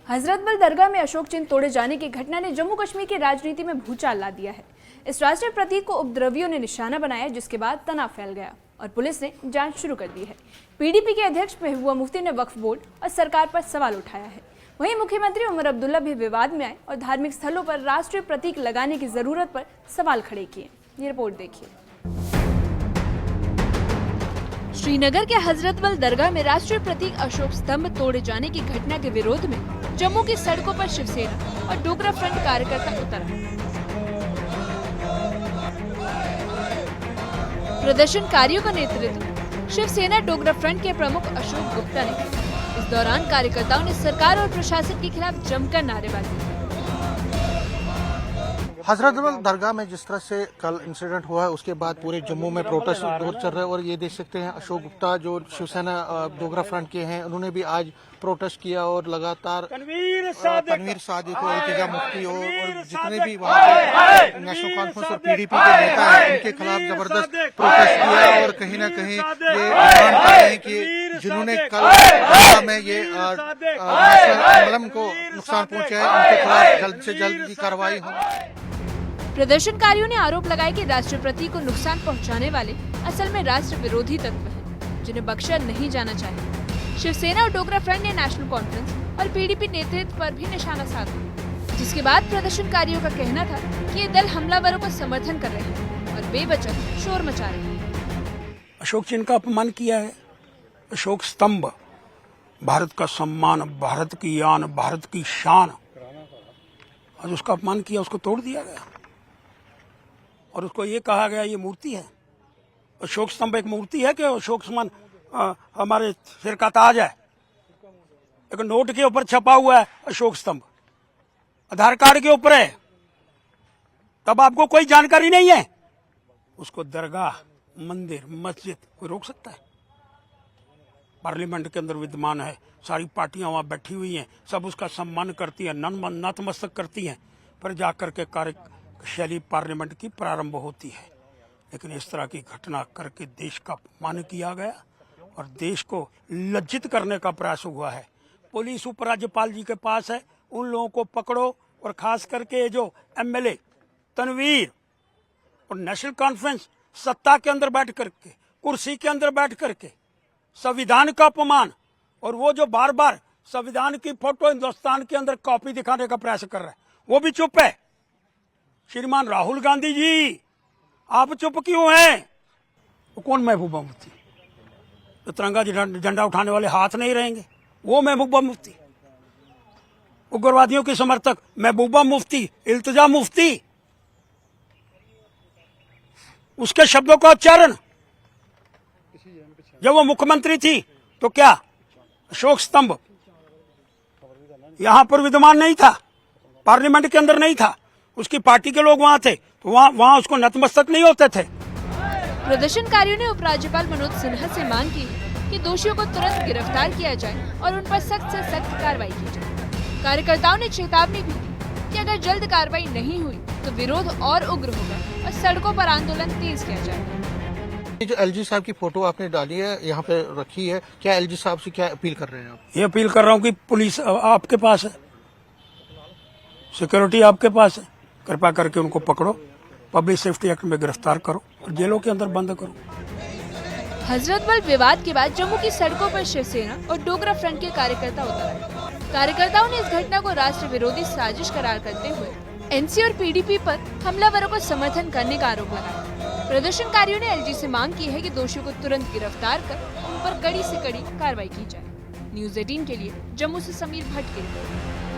हजरतबल दरगाह में अशोक चिन्ह तोड़े जाने की घटना ने जम्मू कश्मीर की राजनीति में भूचाल ला दिया है। इस राष्ट्रीय प्रतीक को उपद्रवियों ने निशाना बनाया, जिसके बाद तनाव फैल गया और पुलिस ने जांच शुरू कर दी है। पीडीपी के अध्यक्ष महबूबा मुफ्ती ने वक्फ बोर्ड और सरकार पर सवाल उठाया है। वहीं मुख्यमंत्री उमर अब्दुल्ला भी विवाद में आए और धार्मिक स्थलों पर राष्ट्रीय प्रतीक लगाने की जरूरत पर सवाल खड़े किए। ये रिपोर्ट देखिए। श्रीनगर के हजरतबल दरगाह में राष्ट्रीय प्रतीक अशोक स्तंभ तोड़े जाने की घटना के विरोध में जम्मू की सड़कों पर शिवसेना और डोगरा फ्रंट कार्यकर्ता उतर आए। प्रदर्शनकारियों का नेतृत्व शिवसेना डोगरा फ्रंट के प्रमुख अशोक गुप्ता ने किया। इस दौरान कार्यकर्ताओं ने सरकार और प्रशासन के खिलाफ जमकर नारेबाजी की। हजरतबल दरगाह में जिस तरह से कल इंसिडेंट हुआ है, उसके बाद पूरे जम्मू में प्रोटेस्ट दौर चल रहा है और ये देख सकते हैं अशोक गुप्ता जो शिवसेना डोगरा फ्रंट के हैं, उन्होंने भी आज प्रोटेस्ट किया और लगातार तनवीर सादिक हो, इल्तिजा मुफ्ती हो और जितने भी वहाँ के नेशनल कॉन्फ्रेंस और पीडीपी के नेता हैं, उनके खिलाफ जबरदस्त प्रोटेस्ट किया और कहीं न कहीं ये ऐलान कर रहे हैं कि जिन्होंने कल दरगाह में ये नेशनल को नुकसान पहुंचाया, उनके खिलाफ जल्द से जल्द की कार्रवाई हो। प्रदर्शनकारियों ने आरोप लगाया कि राष्ट्रीय प्रतीक को नुकसान पहुंचाने वाले असल में राष्ट्र विरोधी तत्व हैं, जिन्हें बख्शा नहीं जाना चाहिए। शिवसेना और डोगरा फ्रंट ने नेशनल कॉन्फ्रेंस और पीडीपी नेतृत्व पर भी निशाना साधा, जिसके बाद प्रदर्शनकारियों का कहना था कि ये दल हमलावरों का समर्थन कर रहे हैं और बेवजह शोर मचा रहे हैं। अशोक चिन्ह का अपमान किया है। अशोक स्तंभ भारत का सम्मान, भारत की आन, भारत की शान, आज उसका अपमान किया, उसको तोड़ दिया गया और उसको ये कहा गया ये मूर्ति है। अशोक स्तंभ एक मूर्ति है कि अशोक समान हमारे सिर का ताज है। एक नोट के ऊपर छपा हुआ है अशोक स्तंभ, आधार कार्ड के ऊपर है, तब आपको कोई जानकारी नहीं है। उसको दरगाह, मंदिर, मस्जिद कोई रोक सकता है? पार्लियामेंट के अंदर विद्यमान है, सारी पार्टियां वहां बैठी हुई हैं, सब उसका सम्मान करती हैं, नतमस्तक करती हैं, पर जाकर के कार्यशैली पार्लियामेंट की प्रारंभ होती है। लेकिन इस तरह की घटना करके देश का अपमान किया गया और देश को लज्जित करने का प्रयास हुआ है। पुलिस उपराज्यपाल जी के पास है, उन लोगों को पकड़ो और खास करके जो एमएलए तनवीर और नेशनल कॉन्फ्रेंस सत्ता के अंदर बैठ करके, कुर्सी के अंदर बैठ करके संविधान का अपमान, और वो जो बार बार संविधान की फोटो हिंदुस्तान के अंदर कॉपी दिखाने का प्रयास कर रहा है, वो भी चुप है। श्रीमान राहुल गांधी जी, आप चुप क्यों हैं? वो कौन महबूबा मुफ्ती? तो तिरंगा झंडा उठाने वाले हाथ नहीं रहेंगे, वो महबूबा मुफ्ती। उग्रवादियों के समर्थक महबूबा मुफ्ती, इल्तिजा मुफ्ती, उसके शब्दों का उच्चारण। जब वो मुख्यमंत्री थी तो क्या अशोक स्तंभ यहां पर विद्यमान नहीं था? पार्लियामेंट के अंदर नहीं था? उसकी पार्टी के लोग वहां थे तो वहां उसको नतमस्तक नहीं होते थे? प्रदर्शनकारियों ने उपराज्यपाल मनोज सिन्हा से मांग की कि दोषियों को तुरंत गिरफ्तार किया जाए और उन पर सख्त से सख्त कार्रवाई की जाए। कार्यकर्ताओं ने चेतावनी भी दी कि अगर जल्द कार्रवाई नहीं हुई तो विरोध और उग्र होगा और सड़कों पर आंदोलन तेज किया जाएगा। जो एलजी साहब की फोटो आपने डाली है, यहाँ पे रखी है, क्या एलजी साहब से क्या अपील कर रहे हैं आप? ये अपील कर रहा हूँ कि पुलिस आपके पास है, सिक्योरिटी आपके पास है, कृपया करके उनको पकड़ो, पब्लिक सेफ्टी एक्ट में गिरफ्तार करो और जेलों के अंदर बंद करो। हजरतबल विवाद के बाद जम्मू की सड़कों पर शिवसेना और डोगरा फ्रंट के कार्यकर्ता उतर आए। कार्यकर्ताओं ने इस घटना को राष्ट्र विरोधी साजिश करार करते हुए एनसी और पीडीपी पर हमलावरों को समर्थन करने का आरोप लगाया। प्रदर्शनकारियों ने एलजी से मांग की है कि दोषियों को तुरंत गिरफ्तार कर उन पर कड़ी से कड़ी कार्रवाई की जाए। न्यूज़ 18 के लिए जम्मू से समीर भट्ट की रिपोर्ट।